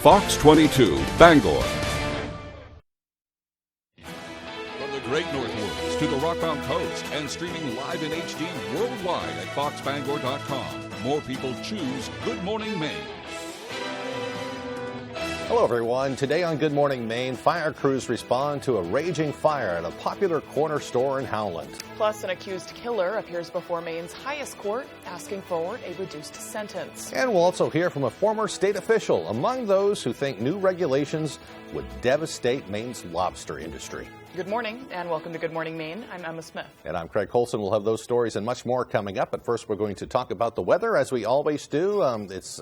Fox 22, Bangor. From the Great Northwoods to the Rockbound Coast and streaming live in HD worldwide at foxbangor.com. More people choose Good Morning Maine. Hello, everyone. Today on Good Morning Maine, fire crews respond to a raging fire at a popular corner store in Howland. Plus, an accused killer appears before Maine's highest court, asking for a reduced sentence. And we'll also hear from a former state official among those who think new regulations would devastate Maine's lobster industry. Good morning and welcome to Good Morning Maine. I'm Emma Smith. And I'm Craig Colson. We'll have those stories and much more coming up. But first, we're going to talk about the weather as we always do. It's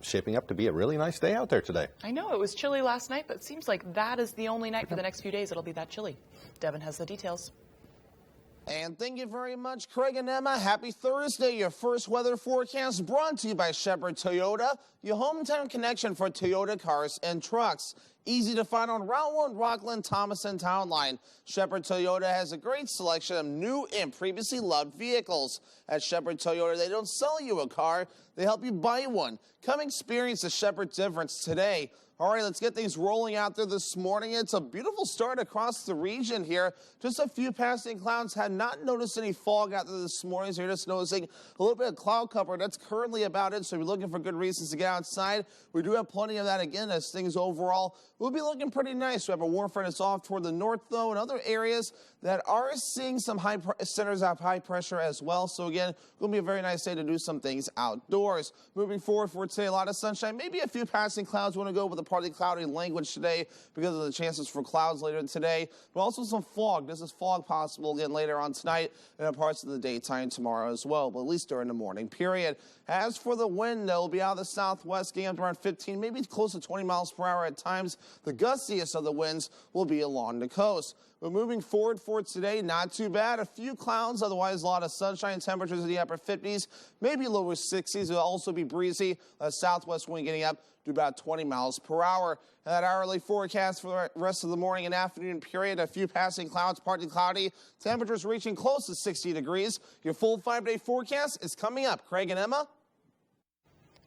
shaping up to be a really nice day out there today. I know it was chilly last night, but it seems like that is the only night for the next few days it'll be that chilly. Devin has the details. And thank you very much, Craig and Emma. Happy Thursday. Your first weather forecast brought to you by Shepherd Toyota, your hometown connection for Toyota cars and trucks. Easy to find on Route 1, Rockland, Thomas, and Town Line. Shepherd Toyota has a great selection of new and previously loved vehicles. At Shepherd Toyota, they don't sell you a car, they help you buy one. Come experience the Shepherd difference today. All right, let's get things rolling out there this morning. It's a beautiful start across the region here. Just a few passing clouds. Had not noticed any fog out there this morning, so you're just noticing a little bit of cloud cover. That's currently about it, so if you're looking for good reasons to get outside, we do have plenty of that again as things overall will be looking pretty nice. We have a warm front that's off toward the north, though, and other areas that are seeing some centers of high pressure as well. So again, going to be a very nice day to do some things outdoors. Moving forward for today, a lot of sunshine, maybe a few passing clouds. We want to go with a partly cloudy language today because of the chances for clouds later today, but also some fog. This is fog possible again later on tonight and in parts of the daytime tomorrow as well, but at least during the morning period. As for the wind, it'll be out of the southwest, getting up to around 15, maybe close to 20 miles per hour at times. The gustiest of the winds will be along the coast. But moving forward for today, not too bad. A few clouds, otherwise a lot of sunshine. Temperatures in the upper 50s, maybe lower 60s. It'll also be breezy. Southwest wind getting up to about 20 miles per hour. That hourly forecast for the rest of the morning and afternoon period, a few passing clouds, partly cloudy. Temperatures reaching close to 60 degrees. Your full 5-day forecast is coming up. Craig and Emma.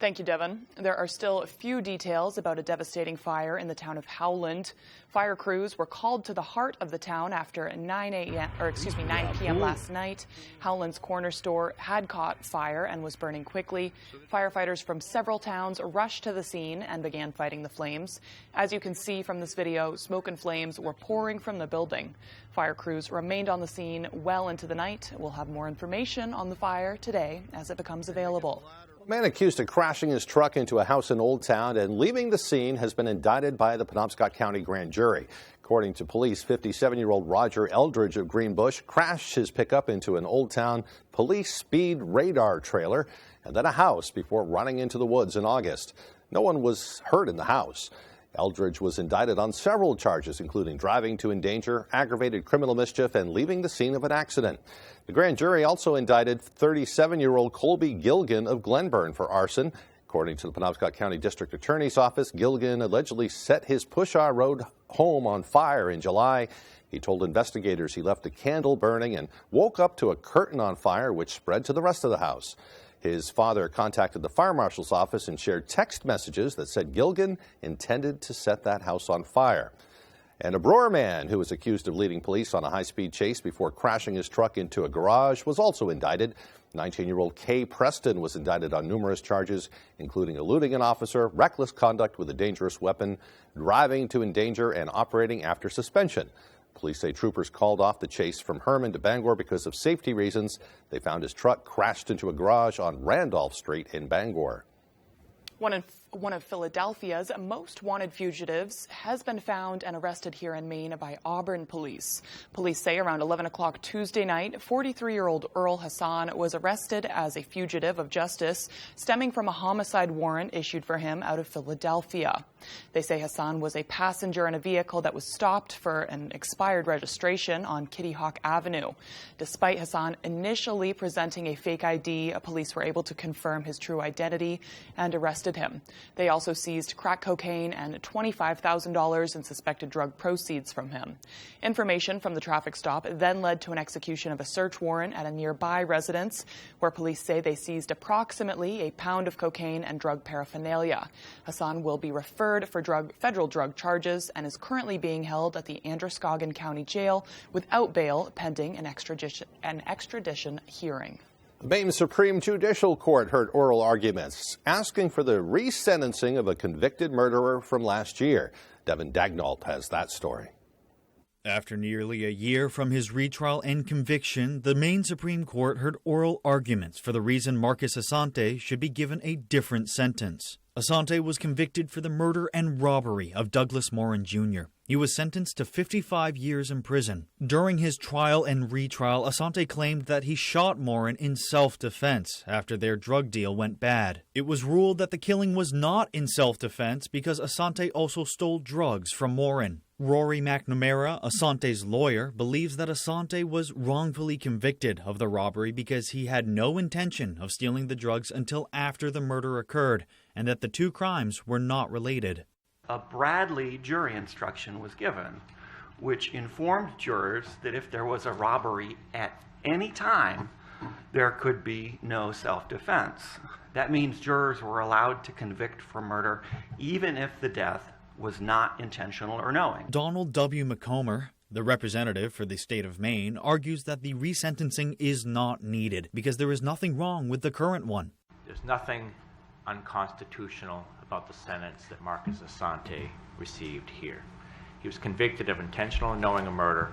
Thank you, Devin. There are still a few details about a devastating fire in the town of Howland. Fire crews were called to the heart of the town after 9 p.m. last night. Howland's corner store had caught fire and was burning quickly. Firefighters from several towns rushed to the scene and began fighting the flames. As you can see from this video, smoke and flames were pouring from the building. Fire crews remained on the scene well into the night. We'll have more information on the fire today as it becomes available. A man accused of crashing his truck into a house in Old Town and leaving the scene has been indicted by the Penobscot County Grand Jury. According to police, 57-year-old Roger Eldridge of Greenbush crashed his pickup into an Old Town police speed radar trailer and then a house before running into the woods in August. No one was hurt in the house. Eldridge was indicted on several charges, including driving to endanger, aggravated criminal mischief, and leaving the scene of an accident. The grand jury also indicted 37-year-old Colby Gilgan of Glenburn for arson. According to the Penobscot County District Attorney's Office, Gilgan allegedly set his Pushaw Road home on fire in July. He told investigators he left a candle burning and woke up to a curtain on fire, which spread to the rest of the house. His father contacted the fire marshal's office and shared text messages that said Gilgan intended to set that house on fire. And a Brewer man who was accused of leading police on a high-speed chase before crashing his truck into a garage was also indicted. 19-year-old Kay Preston was indicted on numerous charges, including eluding an officer, reckless conduct with a dangerous weapon, driving to endanger, and operating after suspension. Police say troopers called off the chase from Herman to Bangor because of safety reasons. They found his truck crashed into a garage on Randolph Street in Bangor. One of Philadelphia's most wanted fugitives has been found and arrested here in Maine by Auburn police. Police say around 11 o'clock Tuesday night, 43-year-old Earl Hassan was arrested as a fugitive of justice stemming from a homicide warrant issued for him out of Philadelphia. They say Hassan was a passenger in a vehicle that was stopped for an expired registration on Kitty Hawk Avenue. Despite Hassan initially presenting a fake ID, police were able to confirm his true identity and arrested him. They also seized crack cocaine and $25,000 in suspected drug proceeds from him. Information from the traffic stop then led to an execution of a search warrant at a nearby residence, where police say they seized approximately a pound of cocaine and drug paraphernalia. Hassan will be referred for federal drug charges and is currently being held at the Androscoggin County Jail without bail pending an extradition hearing. The Maine Supreme Judicial Court heard oral arguments asking for the resentencing of a convicted murderer from last year. Devin Dagnall has that story. After nearly a year from his retrial and conviction, the Maine Supreme Court heard oral arguments for the reason Marcus Asante should be given a different sentence. Asante was convicted for the murder and robbery of Douglas Morin Jr. He was sentenced to 55 years in prison. During his trial and retrial, Asante claimed that he shot Morin in self-defense after their drug deal went bad. It was ruled that the killing was not in self-defense because Asante also stole drugs from Morin. Rory McNamara, Asante's lawyer, believes that Asante was wrongfully convicted of the robbery because he had no intention of stealing the drugs until after the murder occurred, and that the two crimes were not related. A Bradley jury instruction was given, which informed jurors that if there was a robbery at any time, there could be no self-defense. That means jurors were allowed to convict for murder even if the death was not intentional or knowing. Donald W. McComber, the representative for the state of Maine, argues that the resentencing is not needed because there is nothing wrong with the current one. There's nothing unconstitutional about the sentence that Marcus Asante received here. He was convicted of intentional and knowing a murder.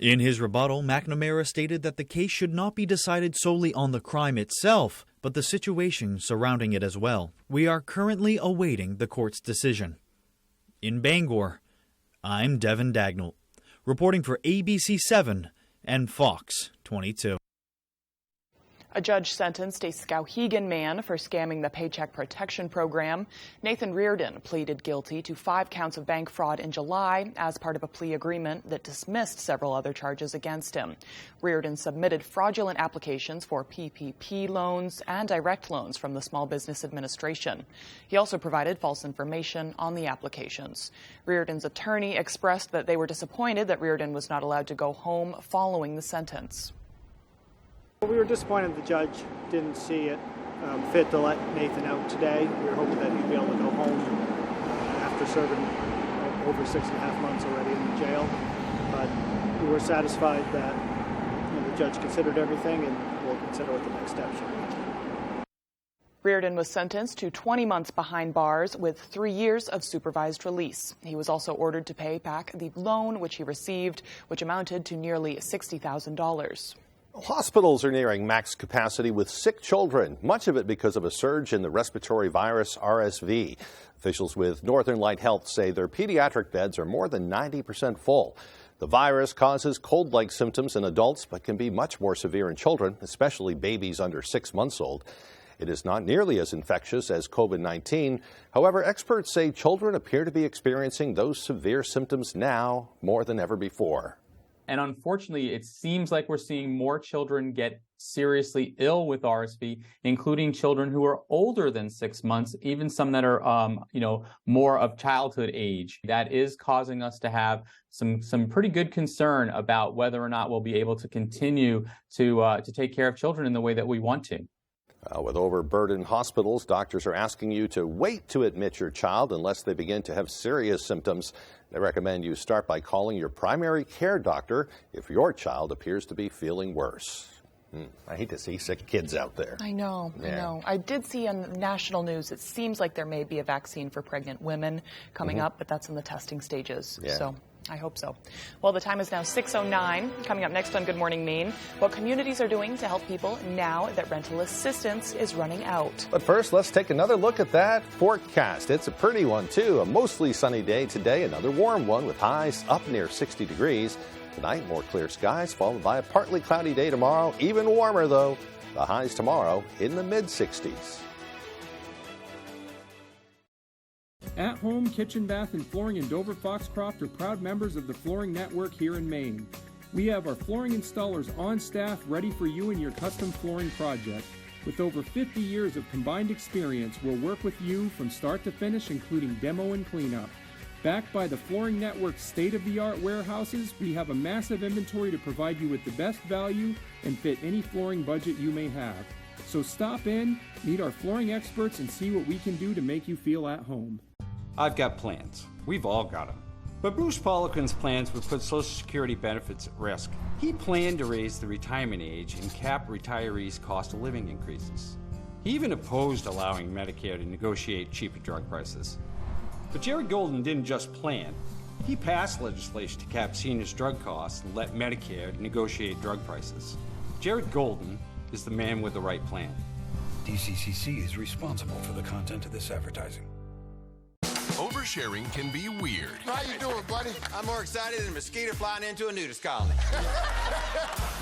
In his rebuttal, McNamara stated that the case should not be decided solely on the crime itself, but the situation surrounding it as well. We are currently awaiting the court's decision. In Bangor, I'm Devin Dagnall, reporting for ABC7 and Fox 22. A judge sentenced a Skowhegan man for scamming the Paycheck Protection Program. Nathan Reardon pleaded guilty to 5 counts of bank fraud in July as part of a plea agreement that dismissed several other charges against him. Reardon submitted fraudulent applications for PPP loans and direct loans from the Small Business Administration. He also provided false information on the applications. Reardon's attorney expressed that they were disappointed that Reardon was not allowed to go home following the sentence. We were disappointed the judge didn't see it fit to let Nathan out today. We were hoping that he'd be able to go home after serving over 6.5 months already in the jail. But we were satisfied that the judge considered everything, and we'll consider what the next step should be. Reardon was sentenced to 20 months behind bars with 3 years of supervised release. He was also ordered to pay back the loan which he received, which amounted to nearly $60,000. Hospitals are nearing max capacity with sick children, much of it because of a surge in the respiratory virus RSV. Officials with Northern Light Health say their pediatric beds are more than 90% full. The virus causes cold-like symptoms in adults but can be much more severe in children, especially babies under 6 months old. It is not nearly as infectious as COVID-19. However, experts say children appear to be experiencing those severe symptoms now more than ever before. And unfortunately, it seems like we're seeing more children get seriously ill with RSV, including children who are older than 6 months, even some that are, more of childhood age. That is causing us to have some pretty good concern about whether or not we'll be able to continue to take care of children in the way that we want to. With overburdened hospitals, doctors are asking you to wait to admit your child unless they begin to have serious symptoms. They recommend you start by calling your primary care doctor if your child appears to be feeling worse. I hate to see sick kids out there. I know. I did see on national news, it seems like there may be a vaccine for pregnant women coming up, but that's in the testing stages. Yeah. So I hope so. Well, the time is now 6:09. Coming up next on Good Morning Maine, what communities are doing to help people now that rental assistance is running out. But first, let's take another look at that forecast. It's a pretty one, too. A mostly sunny day today, another warm one with highs up near 60 degrees. Tonight, more clear skies, followed by a partly cloudy day tomorrow. Even warmer, though. The highs tomorrow in the mid-60s. At Home, Kitchen, Bath, and Flooring in Dover Foxcroft are proud members of the Flooring Network here in Maine. We have our flooring installers on staff ready for you and your custom flooring project. With over 50 years of combined experience, we'll work with you from start to finish, including demo and cleanup. Backed by the Flooring Network's state-of-the-art warehouses, we have a massive inventory to provide you with the best value and fit any flooring budget you may have. So stop in, meet our flooring experts, and see what we can do to make you feel at home. I've got plans. We've all got them. But Bruce Poliquin's plans would put Social Security benefits at risk. He planned to raise the retirement age and cap retirees' cost of living increases. He even opposed allowing Medicare to negotiate cheaper drug prices. But Jared Golden didn't just plan. He passed legislation to cap seniors' drug costs and let Medicare negotiate drug prices. Jared Golden is the man with the right plan. DCCC is responsible for the content of this advertising. Oversharing can be weird. How you doing, buddy? I'm more excited than a mosquito flying into a nudist colony.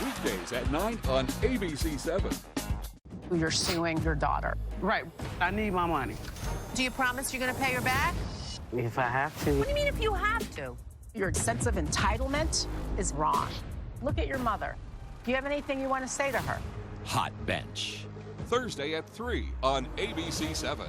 Weekdays at 9 on ABC7. You're suing your daughter. Right. I need my money. Do you promise you're going to pay her back? If I have to. What do you mean if you have to? Your sense of entitlement is wrong. Look at your mother. Do you have anything you want to say to her? Hot Bench. Thursday at 3 on ABC7.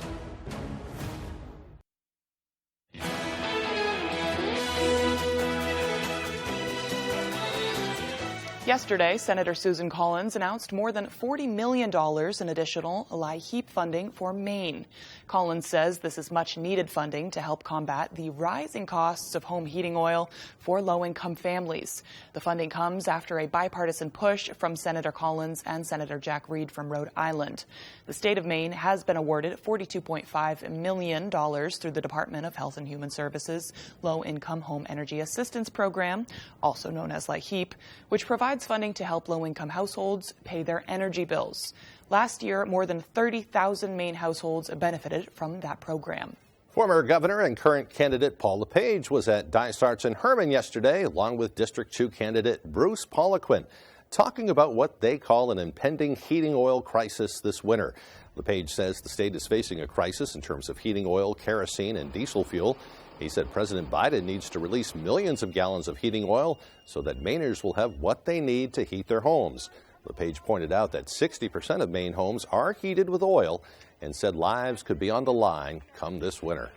Yesterday, Senator Susan Collins announced more than $40 million in additional LIHEAP funding for Maine. Collins says this is much-needed funding to help combat the rising costs of home heating oil for low-income families. The funding comes after a bipartisan push from Senator Collins and Senator Jack Reed from Rhode Island. The state of Maine has been awarded $42.5 million through the Department of Health and Human Services Low-Income Home Energy Assistance Program, also known as LIHEAP, which provides funding to help low-income households pay their energy bills. Last year, more than 30,000 Maine households benefited from that program. Former governor and current candidate Paul LePage was at Dysarts in Herman yesterday, along with District 2 candidate Bruce Poliquin, talking about what they call an impending heating oil crisis this winter. LePage says the state is facing a crisis in terms of heating oil, kerosene, and diesel fuel. He said President Biden needs to release millions of gallons of heating oil so that Mainers will have what they need to heat their homes. LePage pointed out that 60% of Maine homes are heated with oil and said lives could be on the line come this winter.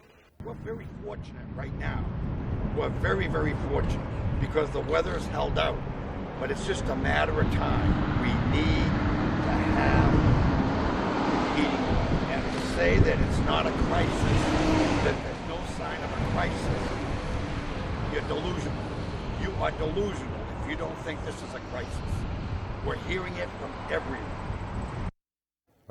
We're very fortunate right now. We're very, very fortunate because the weather's held out. But it's just a matter of time. We need to have heating oil. And to say that it's not a crisis, that there's no sign of a crisis, you're delusional. You are delusional if you don't think this is a crisis. We're hearing it from everyone.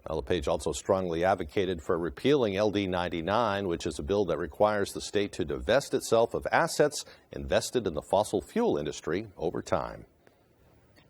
LePage also strongly advocated for repealing LD 99, which is a bill that requires the state to divest itself of assets invested in the fossil fuel industry over time.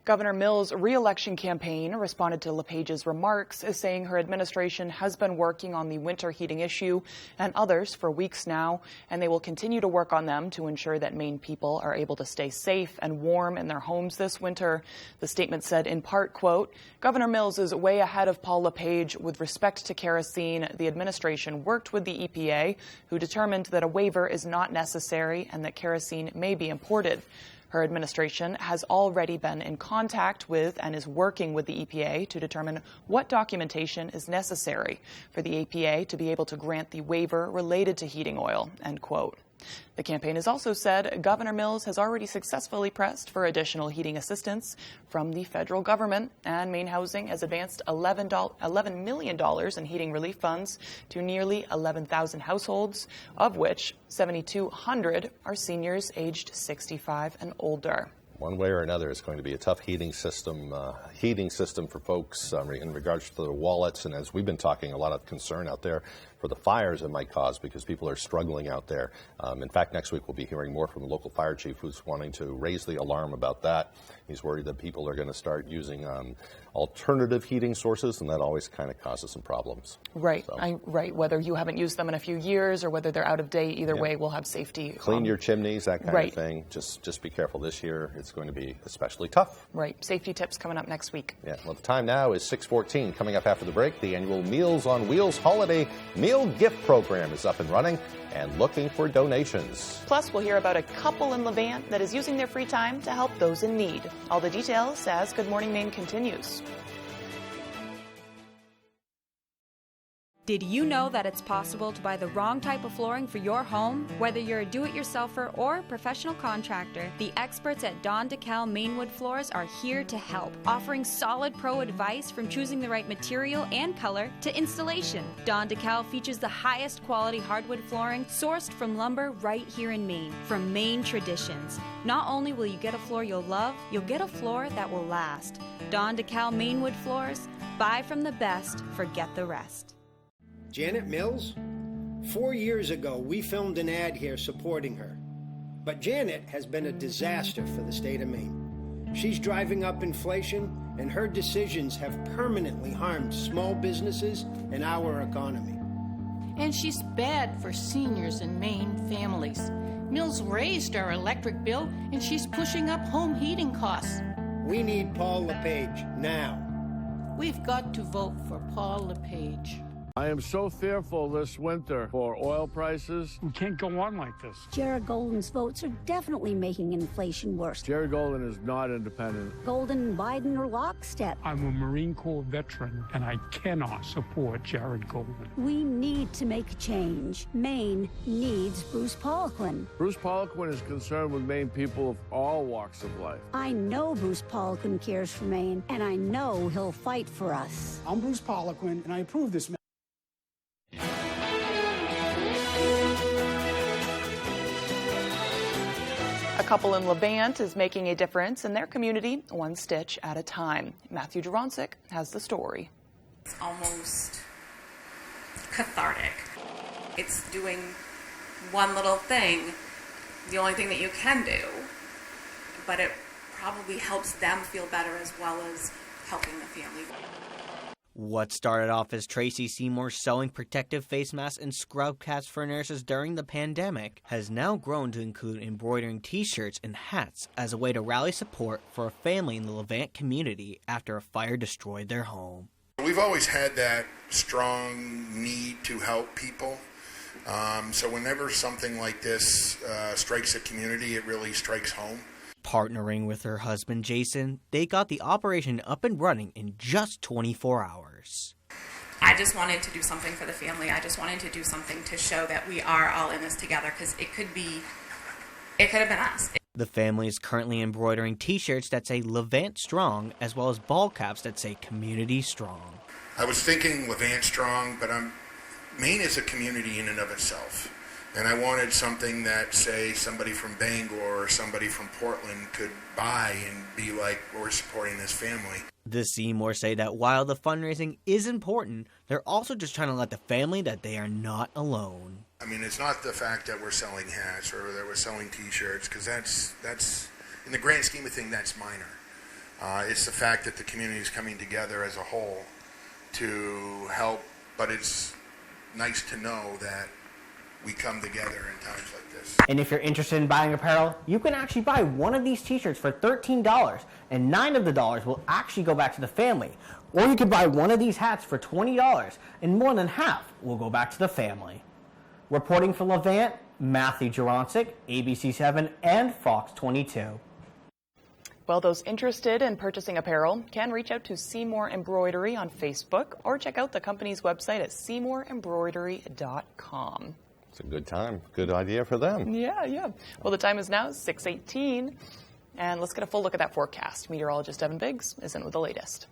Governor Mills' re-election campaign responded to LePage's remarks, saying her administration has been working on the winter heating issue and others for weeks now, and they will continue to work on them to ensure that Maine people are able to stay safe and warm in their homes this winter. The statement said in part, quote, Governor Mills is way ahead of Paul LePage with respect to kerosene. The administration worked with the EPA, who determined that a waiver is not necessary and that kerosene may be imported. Her administration has already been in contact with and is working with the EPA to determine what documentation is necessary for the EPA to be able to grant the waiver related to heating oil, end quote. The campaign has also said Governor Mills has already successfully pressed for additional heating assistance from the federal government, and Maine Housing has advanced $11 million in heating relief funds to nearly 11,000 households, of which 7,200 are seniors aged 65 and older. One way or another, it's going to be a tough heating system for folks in regards to their wallets. And as we've been talking, a lot of concern out there for the fires it might cause because people are struggling out there. In fact, next week we'll be hearing more from the local fire chief who's wanting to raise the alarm about that. He's worried that people are going to start using alternative heating sources, and that always kind of causes some problems. Right, So. right. Whether you haven't used them in a few years or whether they're out of date, either way, we'll have safety. Clean your chimneys, that kind of thing. Just be careful this year. It's going to be especially tough. Right. Safety tips coming up next week. Yeah. Well, the time now is 6:14. Coming up after the break, the annual Meals on Wheels holiday meal gift program is up and running and looking for donations. Plus, we'll hear about a couple in Levant that is using their free time to help those in need. All the details as Good Morning Maine continues. Did you know that it's possible to buy the wrong type of flooring for your home? Whether you're a do-it-yourselfer or professional contractor, the experts at Don DeKalb Mainwood Floors are here to help, offering solid pro advice from choosing the right material and color to installation. Don DeKalb features the highest quality hardwood flooring sourced from lumber right here in Maine, from Maine traditions. Not only will you get a floor you'll love, you'll get a floor that will last. Don DeKalb Mainwood Floors, buy from the best, forget the rest. Janet Mills? 4 years ago, we filmed an ad here supporting her. But Janet has been a disaster for the state of Maine. She's driving up inflation, and her decisions have permanently harmed small businesses and our economy. And she's bad for seniors and Maine families. Mills raised our electric bill, and she's pushing up home heating costs. We need Paul LePage now. We've got to vote for Paul LePage. I am so fearful this winter for oil prices. We can't go on like this. Jared Golden's votes are definitely making inflation worse. Jared Golden is not independent. Golden and Biden are lockstep. I'm a Marine Corps veteran, and I cannot support Jared Golden. We need to make a change. Maine needs Bruce Poliquin. Bruce Poliquin is concerned with Maine people of all walks of life. I know Bruce Poliquin cares for Maine, and I know he'll fight for us. I'm Bruce Poliquin, and I approve this. A couple in Levant is making a difference in their community, one stitch at a time. Matthew Juroncic has the story. It's almost cathartic. It's doing one little thing, the only thing that you can do, but it probably helps them feel better as well as helping the family. What started off as Tracy Seymour sewing protective face masks and scrub caps for nurses during the pandemic has now grown to include embroidering t-shirts and hats as a way to rally support for a family in the Levant community after a fire destroyed their home. We've always had that strong need to help people. So whenever something like this strikes a community, it really strikes home. Partnering with her husband, Jason, they got the operation up and running in just 24 hours. I just wanted to do something for the family. I just wanted to do something to show that we are all in this together, because it could have been us. The family is currently embroidering t-shirts that say Levant Strong, as well as ball caps that say Community Strong. I was thinking Levant Strong, but Maine is a community in and of itself. And I wanted something that, say, somebody from Bangor or somebody from Portland could buy and be like, we're supporting this family. The Seymours say that while the fundraising is important, they're also just trying to let the family that they are not alone. I mean, it's not the fact that we're selling hats or that we're selling T-shirts, because that's in the grand scheme of things, that's minor. It's the fact that the community is coming together as a whole to help, but it's nice to know that we come together in times like this. And if you're interested in buying apparel, you can actually buy one of these t-shirts for $13, and $9 of the dollars will actually go back to the family. Or you can buy one of these hats for $20, and more than half will go back to the family. Reporting for Levant, Matthew Juroncic, ABC7 and Fox 22. Well, those interested in purchasing apparel can reach out to Seymour Embroidery on Facebook or check out the company's website at seymourembroidery.com. It's a good time. Good idea for them. Yeah. Well, the time is now 6:18, and let's get a full look at that forecast. Meteorologist Evan Biggs is in with the latest.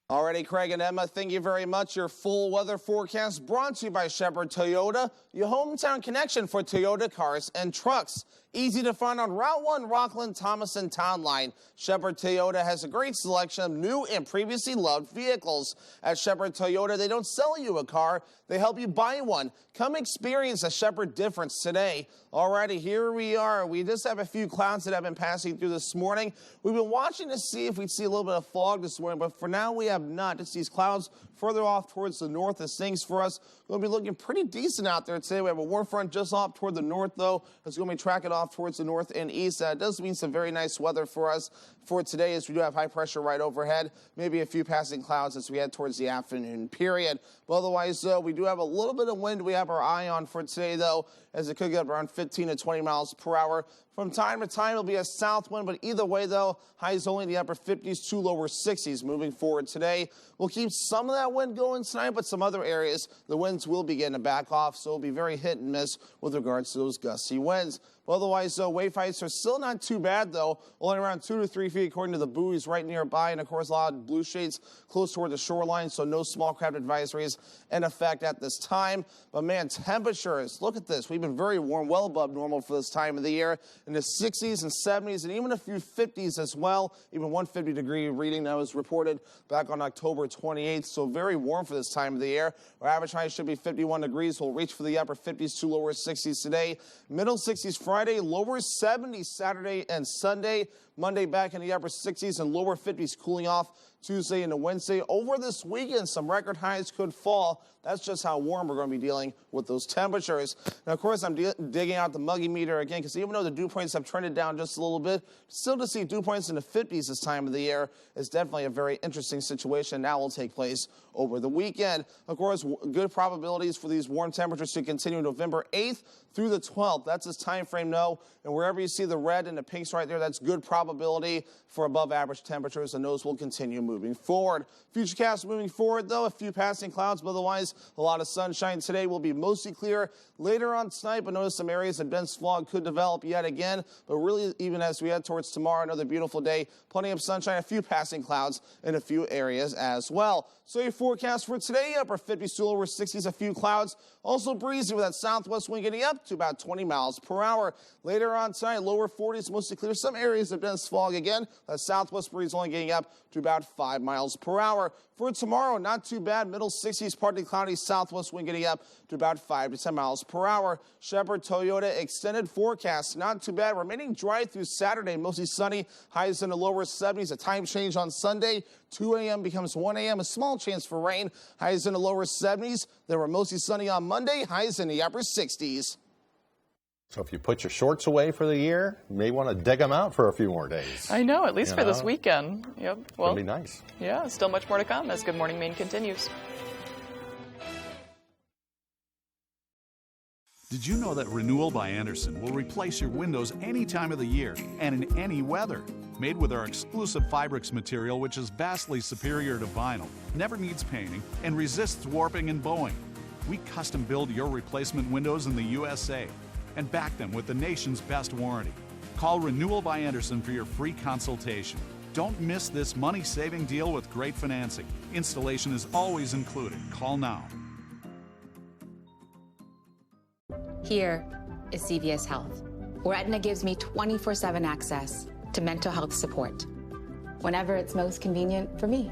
Alrighty, Craig and Emma, thank you very much. Your full weather forecast brought to you by Shepherd Toyota, your hometown connection for Toyota cars and trucks. Easy to find on Route 1 Rockland Thomason Town Line. Shepherd Toyota has a great selection of new and previously loved vehicles. At Shepherd Toyota, they don't sell you a car, they help you buy one. Come experience a Shepherd difference today. Alrighty, here we are. We just have a few clouds that have been passing through this morning. We've been watching to see if we'd see a little bit of fog this morning, but for now we have not. Just these clouds further off towards the north as things for us. We'll be looking pretty decent out there today. We have a warm front just off toward the north, though. It's going to be tracking off off towards the north and east. That does mean some very nice weather for us for today, as we do have high pressure right overhead. Maybe a few passing clouds as we head towards the afternoon period. But otherwise, though, we do have a little bit of wind we have our eye on for today, though, as it could get around 15 to 20 miles per hour. From time to time, it'll be a south wind, but either way, though, highs only in the upper 50s to lower 60s moving forward today. We'll keep some of that wind going tonight, but some other areas, the winds will begin to back off, so it'll be very hit and miss with regards to those gusty winds. But otherwise, though, wave heights are still not too bad, though, only around 2 to 3 feet according to the buoys right nearby, and of course, a lot of blue shades close toward the shoreline, so no small craft advisories in effect at this time. But man, temperatures, look at this. We've been very warm, well above normal for this time of the year, in the 60s and 70s, and even a few 50s as well. Even 150-degree reading that was reported back on October 28th, so very warm for this time of the year. Our average high should be 51 degrees. We'll reach for the upper 50s to lower 60s today. Middle 60s Friday, lower 70s Saturday and Sunday. Monday back in the upper 60s and lower 50s, cooling off Tuesday into Wednesday. Over this weekend, some record highs could fall. That's just how warm we're going to be dealing with those temperatures. Now, of course, I'm digging out the muggy meter again, because even though the dew points have trended down just a little bit, still to see dew points in the 50s this time of the year is definitely a very interesting situation. Now will take place over the weekend. Of course, good probabilities for these warm temperatures to continue November 8th through the 12th. That's this time frame, no. And wherever you see the red and the pinks right there, that's good probability for above average temperatures, and those will continue moving forward. Futurecast moving forward, though, a few passing clouds, but otherwise a lot of sunshine today. Will be mostly clear later on tonight, but notice some areas of dense fog could develop yet again. But really, even as we head towards tomorrow, another beautiful day, plenty of sunshine, a few passing clouds in a few areas as well. So your forecast for today, upper 50s to lower 60s, a few clouds. Also breezy with that southwest wind getting up to about 20 miles per hour. Later on tonight, lower 40s, mostly clear. Some areas of dense fog again. That southwest breeze only getting up to about 5 miles per hour. For tomorrow, not too bad. Middle 60s, partly cloudy, southwest wind getting up to about 5 to 10 miles per hour. Shepherd Toyota extended forecast, not too bad. Remaining dry through Saturday, mostly sunny. Highs in the lower 70s. A time change on Sunday. 2 a.m. becomes 1 a.m. A small chance for rain. Highs in the lower 70s. They were mostly sunny on Monday. Highs in the upper 60s. So if you put your shorts away for the year, you may want to dig them out for a few more days. I know, at least for this weekend. Yep. Well, it'll be nice. Yeah, still much more to come as Good Morning Maine continues. Did you know that Renewal by Andersen will replace your windows any time of the year and in any weather? Made with our exclusive Fibrix material, which is vastly superior to vinyl, never needs painting, and resists warping and bowing. We custom build your replacement windows in the USA and back them with the nation's best warranty. Call Renewal by Andersen for your free consultation. Don't miss this money-saving deal with great financing. Installation is always included. Call now. Here is CVS Health, where Aetna gives me 24/7 access to mental health support, whenever it's most convenient for me.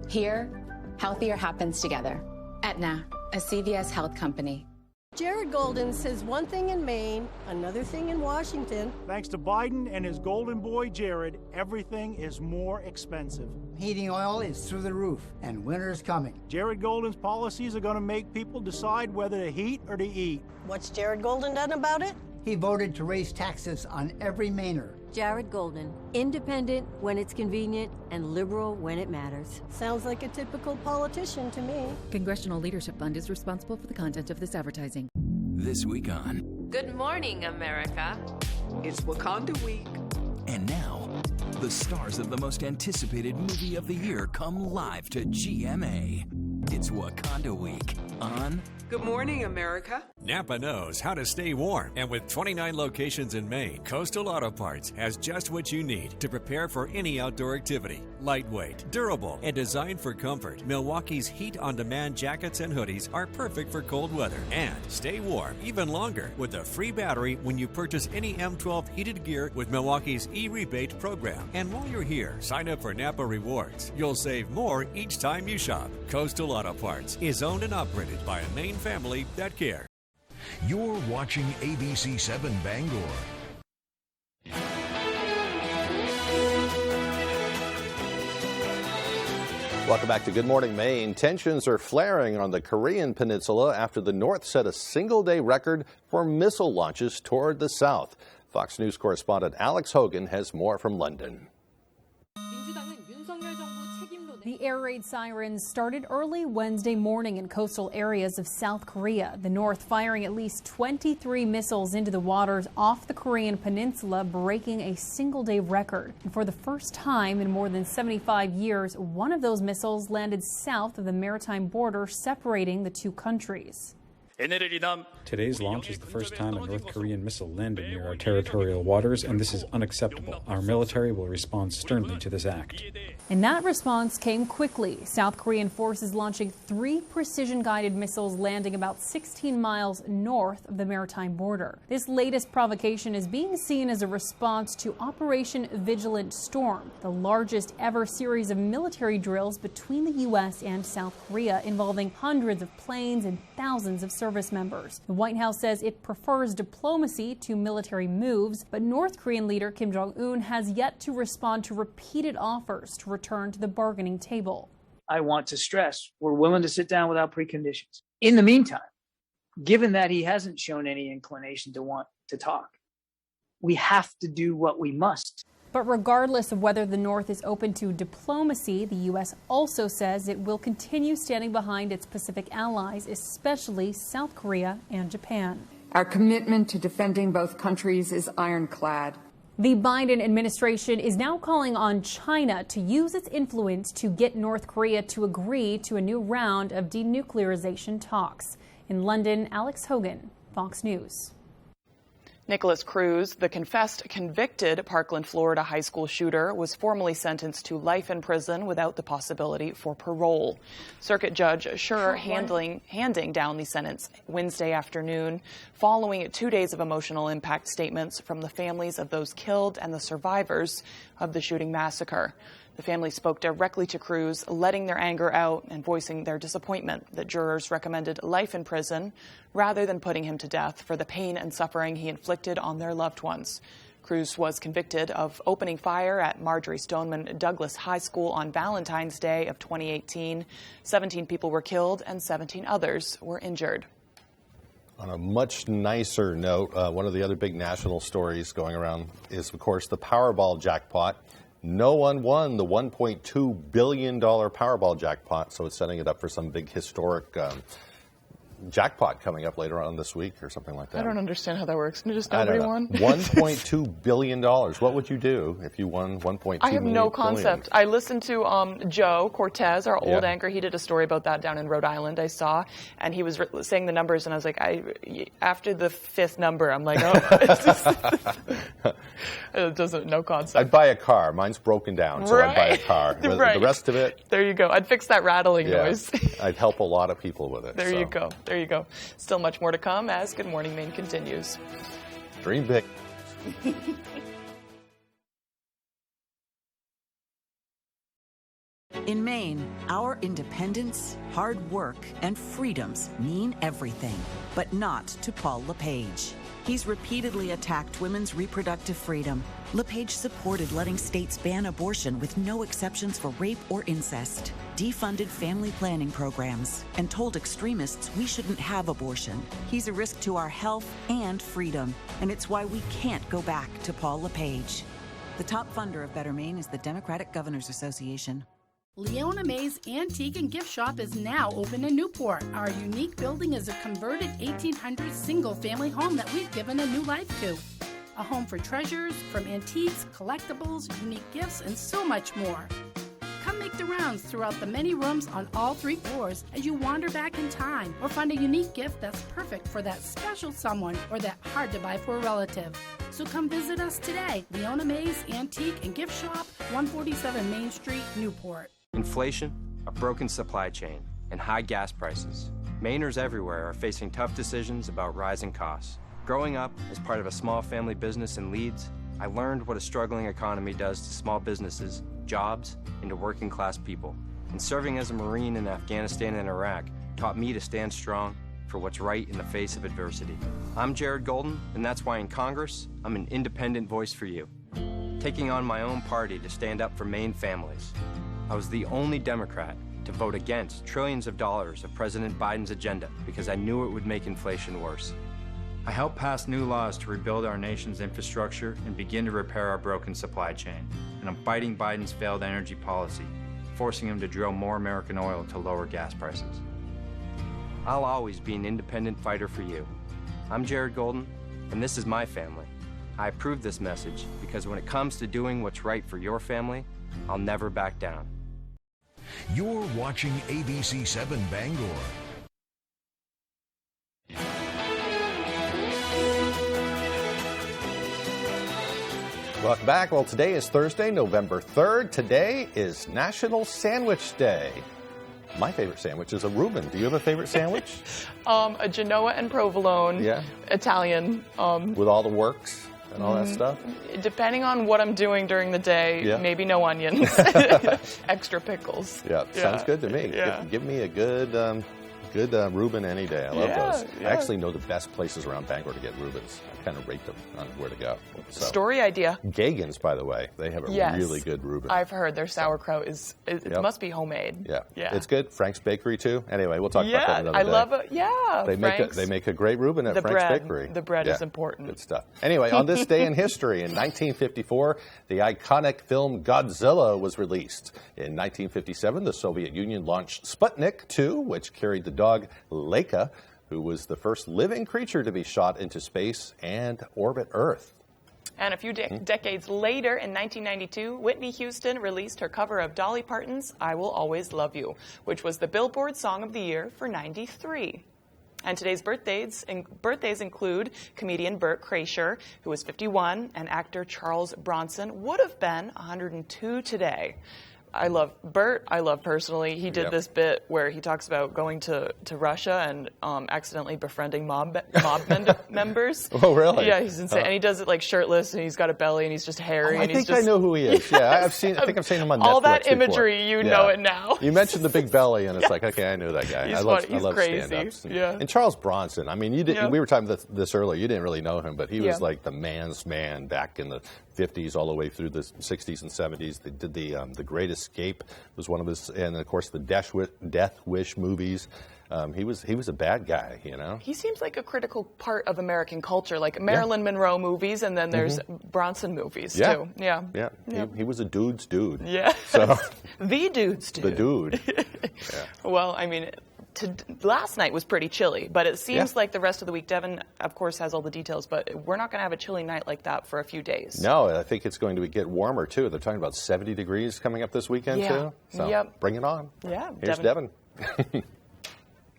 Here, healthier happens together. Aetna, a CVS Health company. Jared Golden says one thing in Maine, another thing in Washington. Thanks to Biden and his golden boy, Jared, everything is more expensive. Heating oil is through the roof, and winter's coming. Jared Golden's policies are going to make people decide whether to heat or to eat. What's Jared Golden done about it? He voted to raise taxes on every Mainer. Jared Golden, independent when it's convenient and liberal when it matters. Sounds like a typical politician to me. Congressional Leadership Fund is responsible for the content of this advertising. This week on Good Morning, America. It's Wakanda Week. And now, the stars of the most anticipated movie of the year come live to GMA. It's Wakanda Week on Good Morning, America. Napa knows how to stay warm, and with 29 locations in Maine, Coastal Auto Parts has just what you need to prepare for any outdoor activity. Lightweight, durable, and designed for comfort, Milwaukee's heat-on-demand jackets and hoodies are perfect for cold weather. And stay warm even longer with a free battery when you purchase any M12 heated gear with Milwaukee's e-rebate program. And while you're here, sign up for Napa Rewards. You'll save more each time you shop. Coastal Auto Parts is owned and operated by a Maine family that care. You're watching ABC 7 Bangor. Welcome back to Good Morning Maine. Tensions are flaring on the Korean peninsula after the North set a single-day record for missile launches toward the south. Fox News correspondent Alex Hogan has more from London. The air raid sirens started early Wednesday morning in coastal areas of South Korea. The North firing at least 23 missiles into the waters off the Korean peninsula, breaking a single-day record. And for the first time in more than 75 years, one of those missiles landed south of the maritime border separating the two countries. Today's launch is the first time a North Korean missile landed near our territorial waters, and this is unacceptable. Our military will respond sternly to this act. And that response came quickly. South Korean forces launching 3 precision-guided missiles landing about 16 miles north of the maritime border. This latest provocation is being seen as a response to Operation Vigilant Storm, the largest ever series of military drills between the U.S. and South Korea, involving hundreds of planes and thousands of service members. The White House says it prefers diplomacy to military moves, but North Korean leader Kim Jong-un has yet to respond to repeated offers to return to the bargaining table. I want to stress we're willing to sit down without preconditions. In the meantime, given that he hasn't shown any inclination to want to talk, we have to do what we must. But regardless of whether the North is open to diplomacy, the U.S. also says it will continue standing behind its Pacific allies, especially South Korea and Japan. Our commitment to defending both countries is ironclad. The Biden administration is now calling on China to use its influence to get North Korea to agree to a new round of denuclearization talks. In London, Alex Hogan, Fox News. Nicholas Cruz, the confessed convicted Parkland, Florida high school shooter, was formally sentenced to life in prison without the possibility for parole. Circuit Judge Schur handing down the sentence Wednesday afternoon, following 2 days of emotional impact statements from the families of those killed and the survivors of the shooting massacre. The family spoke directly to Cruz, letting their anger out and voicing their disappointment that jurors recommended life in prison rather than putting him to death for the pain and suffering he inflicted on their loved ones. Cruz was convicted of opening fire at Marjorie Stoneman Douglas High School on Valentine's Day of 2018. 17 people were killed and 17 others were injured. On a much nicer note, one of the other big national stories going around is, of course, the Powerball jackpot. No one won the $1.2 billion Powerball jackpot, so it's setting it up for some big historic jackpot coming up later on this week or something like that. I don't understand how that works. Just nobody won? $1.2 billion. What would you do if you won $1.2 billion? I have no concept. I listened to Joe Cortez, our old anchor. He did a story about that down in Rhode Island, I saw, and he was saying the numbers, and I was like, after the 5th number, I'm like, oh, it doesn't, no concept. I'd buy a car. Mine's broken down, so I'd buy a car. Right. The rest of it. There you go. I'd fix that rattling noise. I'd help a lot of people with it. There you go. There you go. Still much more to come as Good Morning Maine continues. Dream big. In Maine, our independence, hard work, and freedoms mean everything, but not to Paul LePage. He's repeatedly attacked women's reproductive freedom. LePage supported letting states ban abortion with no exceptions for rape or incest, defunded family planning programs, and told extremists we shouldn't have abortion. He's a risk to our health and freedom, and it's why we can't go back to Paul LePage. The top funder of Better Maine is the Democratic Governors Association. Leona May's Antique and Gift Shop is now open in Newport. Our unique building is a converted 1800s single-family home that we've given a new life to. A home for treasures, from antiques, collectibles, unique gifts, and so much more. Come make the rounds throughout the many rooms on all 3 floors as you wander back in time or find a unique gift that's perfect for that special someone or that hard to buy for a relative. So come visit us today. Leona May's Antique and Gift Shop, 147 Main Street, Newport. Inflation, a broken supply chain, and high gas prices. Mainers everywhere are facing tough decisions about rising costs. Growing up as part of a small family business in Leeds, I learned what a struggling economy does to small businesses, jobs, and to working class people. And serving as a Marine in Afghanistan and Iraq taught me to stand strong for what's right in the face of adversity. I'm Jared Golden, and that's why in Congress, I'm an independent voice for you, taking on my own party to stand up for Maine families. I was the only Democrat to vote against trillions of dollars of President Biden's agenda because I knew it would make inflation worse. I helped pass new laws to rebuild our nation's infrastructure and begin to repair our broken supply chain. And I'm fighting Biden's failed energy policy, forcing him to drill more American oil to lower gas prices. I'll always be an independent fighter for you. I'm Jared Golden, and this is my family. I approve this message because when it comes to doing what's right for your family, I'll never back down. You're watching ABC 7 Bangor. Welcome back. Well, today is Thursday, November 3rd. Today is National Sandwich Day. My favorite sandwich is a Reuben. Do you have a favorite sandwich? A Genoa and provolone. Yeah. Italian. With all the works and all that stuff? Depending on what I'm doing during the day, maybe no onions. Extra pickles. Yeah, sounds good to me. Yeah. Give me a good Reuben any day. I love those. Yeah. I actually know the best places around Bangor to get Reubens. I kind of rate them on where to go. So. Story idea. Gagan's, by the way, they have a really good Reuben. I've heard their sauerkraut it must be homemade. Yeah, it's good. Frank's Bakery too. Anyway, we'll talk about that another day. I love it. They make a great Reuben at Frank's Bakery. The bread is important. Good stuff. Anyway, on this day in history, in 1954, the iconic film Godzilla was released. In 1957, the Soviet Union launched Sputnik 2, which carried the dog Laika, who was the first living creature to be shot into space and orbit Earth. And a few decades later, in 1992, Whitney Houston released her cover of Dolly Parton's I Will Always Love You, which was the Billboard Song of the Year for '93. And today's birthdays include comedian Burt Kreischer, who was 51, and actor Charles Bronson would have been 102 today. I love Burt. I love personally. He did this bit where he talks about going to Russia and accidentally befriending mob members. Oh, really? Yeah, he's insane. And he does it like shirtless, and he's got a belly, and he's just hairy. I and think I know who he is. Yeah, I think I've seen him on Netflix all that imagery, before. you know it now. You mentioned the big belly, and it's like, okay, I knew that guy. He's I love crazy. stand-ups. Yeah. And Charles Bronson. I mean, we were talking about this earlier. You didn't really know him, but he was like the man's man back in the 50s all the way through the 60s and 70s. They did the Great Escape was one of his, and of course the Death Wish movies. He was a bad guy, you know. He seems like a critical part of American culture, like Marilyn Monroe movies, and then there's Bronson movies too. Yeah. He was a dude's dude. Yeah. So the dude's dude. The dude. Well, I mean, last night was pretty chilly, but it seems like the rest of the week, Devin, of course, has all the details, but we're not going to have a chilly night like that for a few days. No, I think it's going to get warmer, too. They're talking about 70 degrees coming up this weekend, too. So bring it on. Yeah. Here's Devin.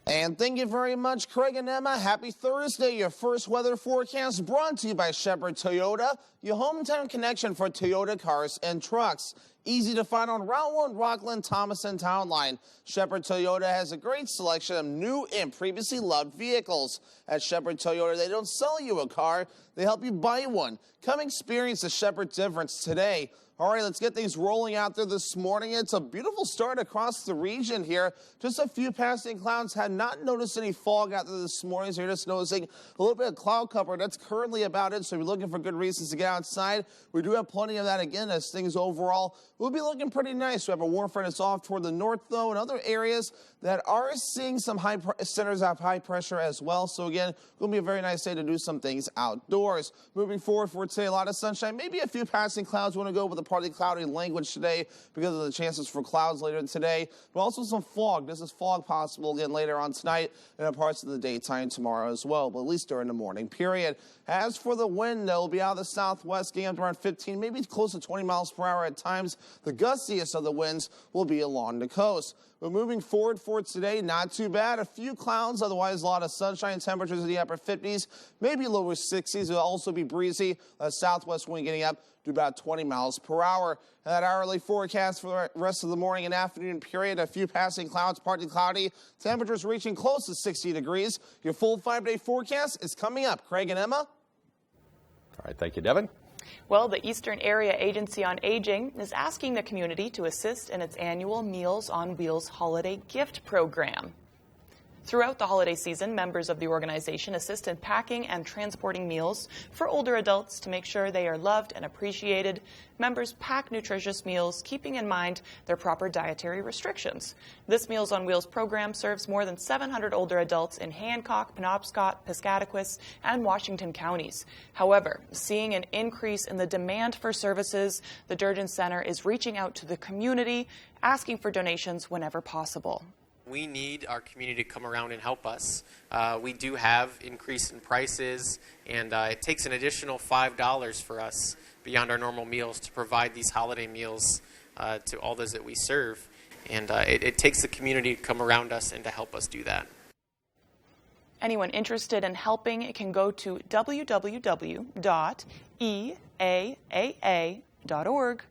And thank you very much, Craig and Emma. Happy Thursday. Your first weather forecast brought to you by Shepherd Toyota, your hometown connection for Toyota cars and trucks. Easy to find on Route 1, Rockland, Thomas, and Town Line. Shepherd Toyota has a great selection of new and previously loved vehicles. At Shepherd Toyota, they don't sell you a car, they help you buy one. Come experience the Shepherd difference today. All right, let's get things rolling out there this morning. It's a beautiful start across the region here. Just a few passing clouds. Had not noticed any fog out there this morning, so you're just noticing a little bit of cloud cover. That's currently about it, so if you're looking for good reasons to get outside, we do have plenty of that again as things overall will be looking pretty nice. We have a warm front that's off toward the north, though, and other areas that are seeing some centers of high pressure as well. So again, going to be a very nice day to do some things outdoors. Moving forward for today, a lot of sunshine, maybe a few passing clouds. Want to go with a partly cloudy language today because of the chances for clouds later today, but also some fog. This is fog possible again later on tonight and in parts of the daytime tomorrow as well, but at least during the morning period. As for the wind, it will be out of the southwest, getting up to around 15, maybe close to 20 miles per hour at times. The gustiest of the winds will be along the coast. But moving forward for today, not too bad. A few clouds, otherwise a lot of sunshine. Temperatures in the upper 50s, maybe lower 60s. It'll also be breezy. Southwest wind getting up to about 20 miles per hour. And that hourly forecast for the rest of the morning and afternoon period, a few passing clouds, partly cloudy. Temperatures reaching close to 60 degrees. Your full 5-day forecast is coming up. Craig and Emma. All right, thank you, Devin. Well, the Eastern Area Agency on Aging is asking the community to assist in its annual Meals on Wheels holiday gift program. Throughout the holiday season, members of the organization assist in packing and transporting meals for older adults to make sure they are loved and appreciated. Members pack nutritious meals, keeping in mind their proper dietary restrictions. This Meals on Wheels program serves more than 700 older adults in Hancock, Penobscot, Piscataquis, and Washington counties. However, seeing an increase in the demand for services, the Durden Center is reaching out to the community, asking for donations whenever possible. We need our community to come around and help us. We do have increase in prices, and it takes an additional $5 for us beyond our normal meals to provide these holiday meals to all those that we serve. And it takes the community to come around us and to help us do that. Anyone interested in helping can go to www.eaaa.org